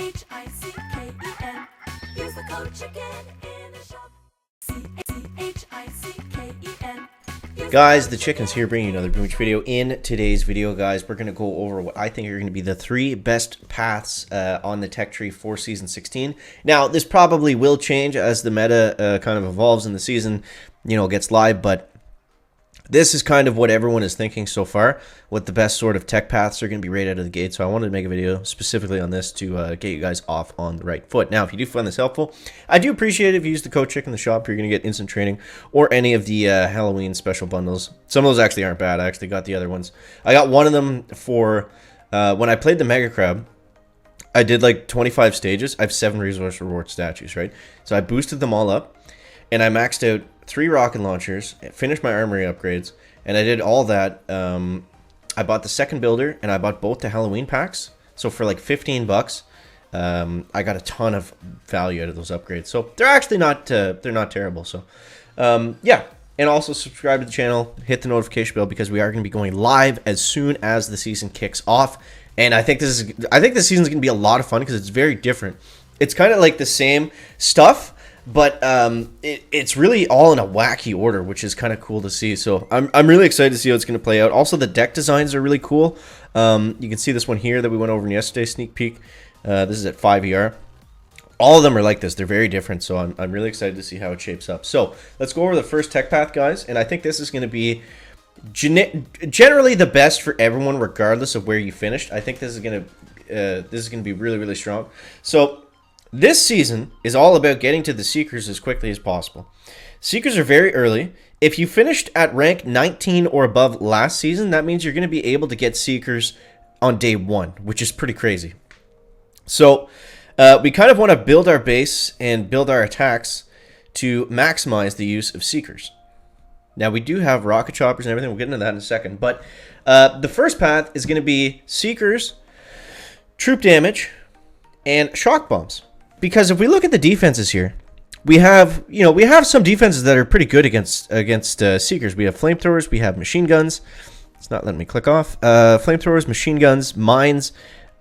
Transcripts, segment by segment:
CHICKEN. Use the code CHICKEN in the shop. CHICKEN. Guys, the Chicken's here bringing you another Beach video. In today's video, guys, we're going to go over what I think are going to be the 3 best paths on the tech tree for Season 16. Now, this probably will change as the meta kind of evolves in the season, gets live, but this is kind of what everyone is thinking so far, what the best sort of tech paths are going to be right out of the gate. So I wanted to make a video specifically on this to get you guys off on the right foot. Now, if you do find this helpful, I do appreciate it if you use the code CHICK in the shop. You're going to get instant training or any of the Halloween special bundles. Some of those actually aren't bad. I actually got the other ones. I got one of them for when I played the Mega Crab. I did like 25 stages. I have 7 resource reward statues, right? So I boosted them all up, and I maxed out 3 rocket launchers, finished my armory upgrades, and I did all that. I bought the second builder, and I bought both the Halloween packs. So for like 15 bucks, I got a ton of value out of those upgrades. So they're actually not they're not terrible. So yeah, and also subscribe to the channel, hit the notification bell, because we are going to be going live as soon as the season kicks off. And I think this season's going to be a lot of fun because it's very different. It's kind of like the same stuff, but it's really all in a wacky order, which is kind of cool to see. So I'm really excited to see how it's going to play out. Also, the deck designs are really cool. You can see this one here that we went over in yesterday's sneak peek. This is at 5 ER. All of them are like this. They're very different, so I'm really excited to see how it shapes up. So let's go over the first tech path, guys. And I think this is going to be generally the best for everyone, regardless of where you finished. I think this is going to be really, really strong. So this season is all about getting to the Seekers as quickly as possible. Seekers are very early. If you finished at rank 19 or above last season, that means you're going to be able to get Seekers on day 1, which is pretty crazy. So we kind of want to build our base and build our attacks to maximize the use of Seekers. Now, we do have rocket choppers and everything. We'll get into that in a second. But the first path is going to be Seekers, troop damage, and shock bombs. Because if we look at the defenses here, we have some defenses that are pretty good against Seekers. We have flamethrowers, we have machine guns. It's not letting me click off. Flamethrowers, machine guns, mines,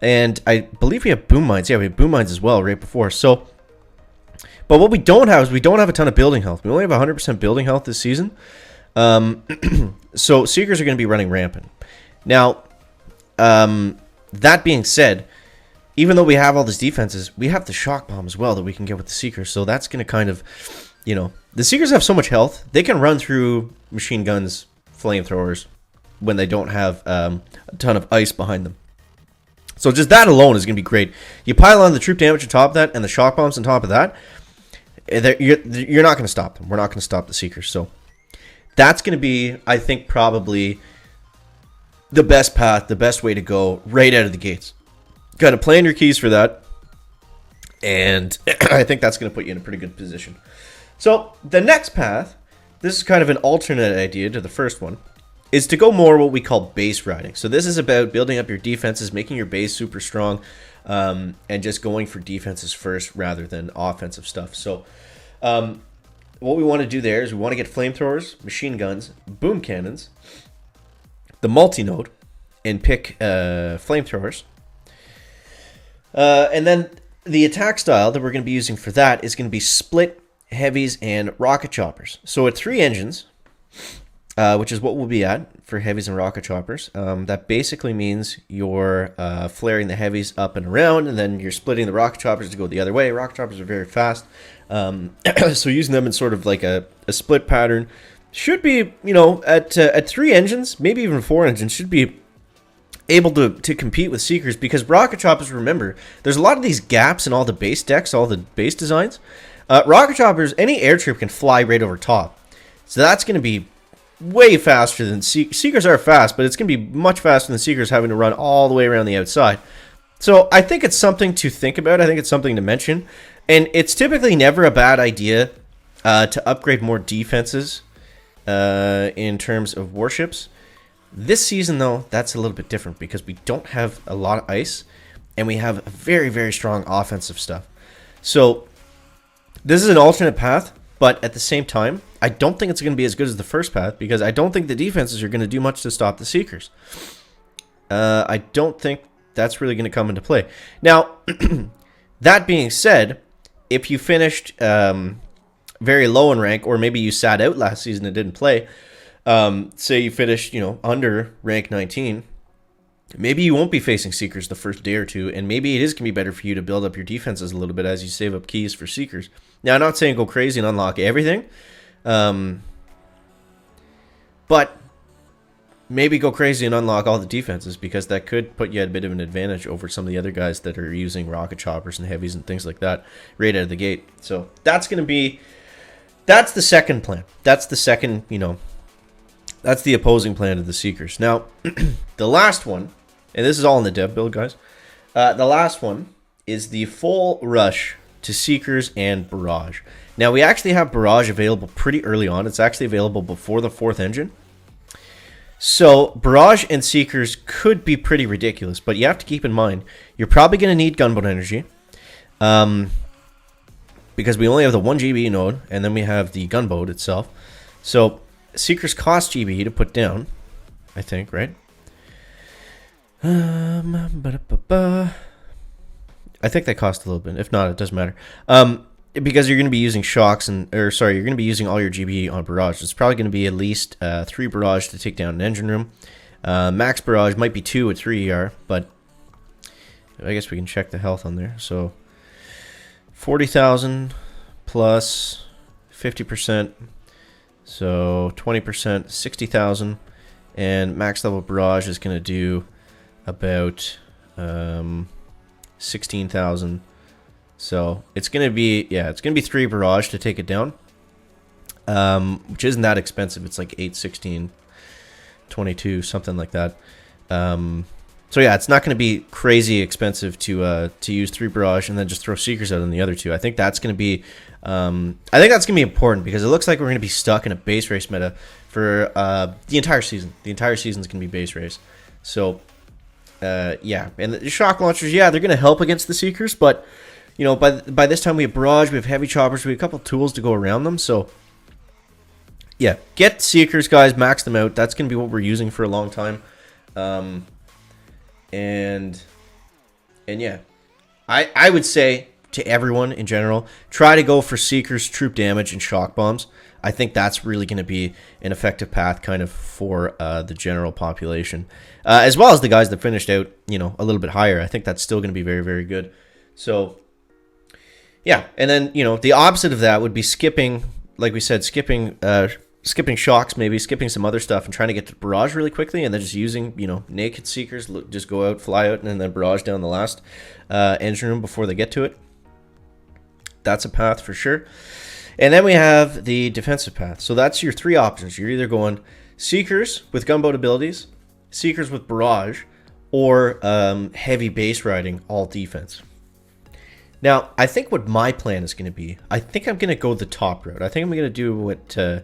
and I believe we have boom mines. Yeah, we have boom mines as well right before. So, but what we don't have is we don't have a ton of building health. We only have 100% building health this season. So Seekers are going to be running rampant. Now, that being said, even though we have all these defenses, we have the shock bomb as well that we can get with the Seekers. So that's going to kind of, the Seekers have so much health. They can run through machine guns, flamethrowers, when they don't have a ton of ice behind them. So just that alone is going to be great. You pile on the troop damage on top of that and the shock bombs on top of that, you're not going to stop them. We're not going to stop the Seekers. So that's going to be, I think, probably the best path, the best way to go right out of the gates. Got to plan your keys for that, and I think that's going to put you in a pretty good position. So the next path, this is kind of an alternate idea to the first one, is to go more what we call base riding. So this is about building up your defenses, making your base super strong, and just going for defenses first rather than offensive stuff. So what we want to do there is we want to get flamethrowers, machine guns, boom cannons, the multi-node, and pick flamethrowers. And then the attack style that we're going to be using for that is going to be split, heavies, and rocket choppers. So at 3 engines, which is what we'll be at for heavies and rocket choppers, that basically means you're flaring the heavies up and around, and then you're splitting the rocket choppers to go the other way. Rocket choppers are very fast, so using them in sort of like a split pattern should be, at 3 engines, maybe even 4 engines, should be able to compete with Seekers, because rocket choppers, remember, there's a lot of these gaps in all the base decks, all the base designs. Rocket choppers, any airship can fly right over top, so that's going to be way faster than Seekers are fast, but it's going to be much faster than Seekers having to run all the way around the outside. So I think it's something to think about. I think it's something to mention, and it's typically never a bad idea to upgrade more defenses in terms of warships. This season, though, that's a little bit different because we don't have a lot of ice, and we have very, very strong offensive stuff. So this is an alternate path, but at the same time, I don't think it's going to be as good as the first path, because I don't think the defenses are going to do much to stop the Seekers. I don't think that's really going to come into play. Now, That being said, if you finished very low in rank, or maybe you sat out last season and didn't play, say you finished, under rank 19, maybe you won't be facing Seekers the first day or two, and maybe it is going to be better for you to build up your defenses a little bit as you save up keys for Seekers. Now, I'm not saying go crazy and unlock everything, but maybe go crazy and unlock all the defenses, because that could put you at a bit of an advantage over some of the other guys that are using rocket choppers and heavies and things like that right out of the gate. So that's the second plan. That's the second, that's the opposing plan to the Seekers. Now, the last one, and this is all in the dev build, guys. The last one is the full rush to Seekers and Barrage. Now, we actually have Barrage available pretty early on. It's actually available before the 4th engine. So, Barrage and Seekers could be pretty ridiculous, but you have to keep in mind, you're probably going to need gunboat energy, because we only have the 1 GB node, and then we have the gunboat itself. So, Seekers cost GB to put down, I think, right? I think they cost a little bit. If not, it doesn't matter. Because you're going to be using shocks you're going to be using all your GB on Barrage. It's probably going to be at least 3 Barrage to take down an engine room. Max Barrage might be 2 or 3 ER, but I guess we can check the health on there. So 40,000 plus 50%, so 20%, 60,000, and max level Barrage is going to do about 16,000. So it's gonna be 3 Barrage to take it down, which isn't that expensive. It's like 8, 16, 22, something like that. So yeah, it's not gonna be crazy expensive to use 3 Barrage and then just throw Seekers out on the other 2. I think that's gonna be important, because it looks like we're gonna be stuck in a base race meta for the entire season. The entire season's gonna be base race. So yeah, and the shock launchers, they're gonna help against the Seekers, but by this time we have Barrage, we have heavy choppers, we have a couple tools to go around them. So, yeah, get Seekers, guys, max them out. That's going to be what we're using for a long time. And yeah, I would say to everyone in general, try to go for Seekers, troop damage, and shock bombs. I think that's really going to be an effective path kind of for the general population. As well as the guys that finished out, a little bit higher. I think that's still going to be very, very good. So, yeah, and then, the opposite of that would be skipping, like we said, skipping shocks, maybe skipping some other stuff and trying to get to Barrage really quickly, and then just using, naked Seekers, just go out, fly out, and then Barrage down the last engine room before they get to it. That's a path for sure. And then we have the defensive path. So that's your 3 options. You're either going Seekers with gunboat abilities, Seekers with Barrage, or heavy base riding, all defense. Now, I think what my plan is going to be, I think I'm going to go the top route. I think I'm going to do what, I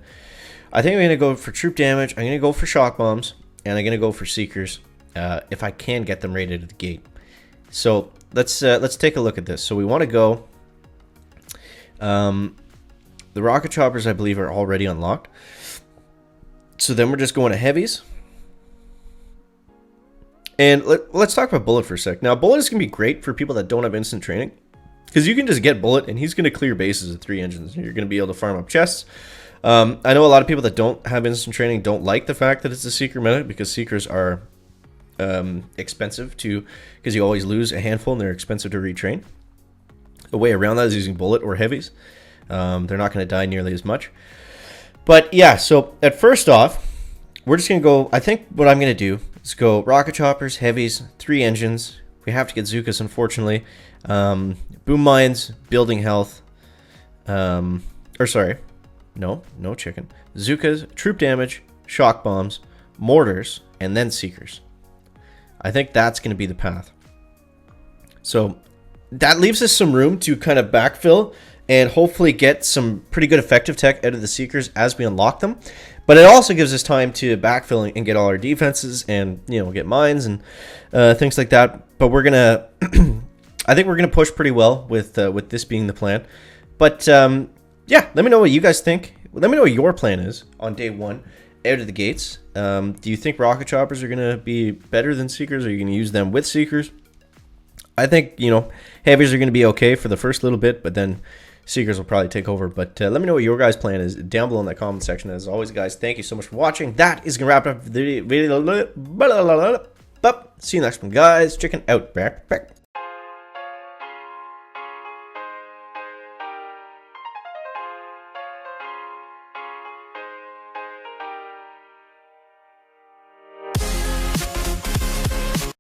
think I'm going to go for troop damage, I'm going to go for shock bombs, and I'm going to go for Seekers, if I can get them rated at the gate. So, let's take a look at this. So, we want to go, the rocket choppers, I believe, are already unlocked. So, then we're just going to heavies. And let's talk about Bullet for a sec. Now, Bullet is going to be great for people that don't have instant training, because you can just get Bullet, and he's going to clear bases at 3 engines, and you're going to be able to farm up chests. I know a lot of people that don't have instant training don't like the fact that it's a Seeker meta, because Seekers are expensive because you always lose a handful, and they're expensive to retrain. A way around that is using Bullet or heavies. They're not going to die nearly as much. But yeah, so at first off, we're just going to go, I think what I'm going to do is go rocket choppers, heavies, 3 engines. We have to get Zookas, unfortunately. Boom mines, building health. No chicken. Zookas, troop damage, shock bombs, mortars, and then Seekers. I think that's going to be the path. So that leaves us some room to kind of backfill and hopefully get some pretty good effective tech out of the Seekers as we unlock them. But it also gives us time to backfill and get all our defenses and, get mines and things like that. But we're going to... I think we're going to push pretty well with this being the plan. But, yeah, let me know what you guys think. Let me know what your plan is on day 1 out of the gates. Do you think rocket choppers are going to be better than Seekers? Are you going to use them with Seekers? I think, you know, heavies are going to be okay for the first little bit, but then seekers will probably take over. But let me know what your guys' plan is down below in that comment section. As always, guys, thank you so much for watching. That is going to wrap up the video. See you next one, guys. Chicken out. Back.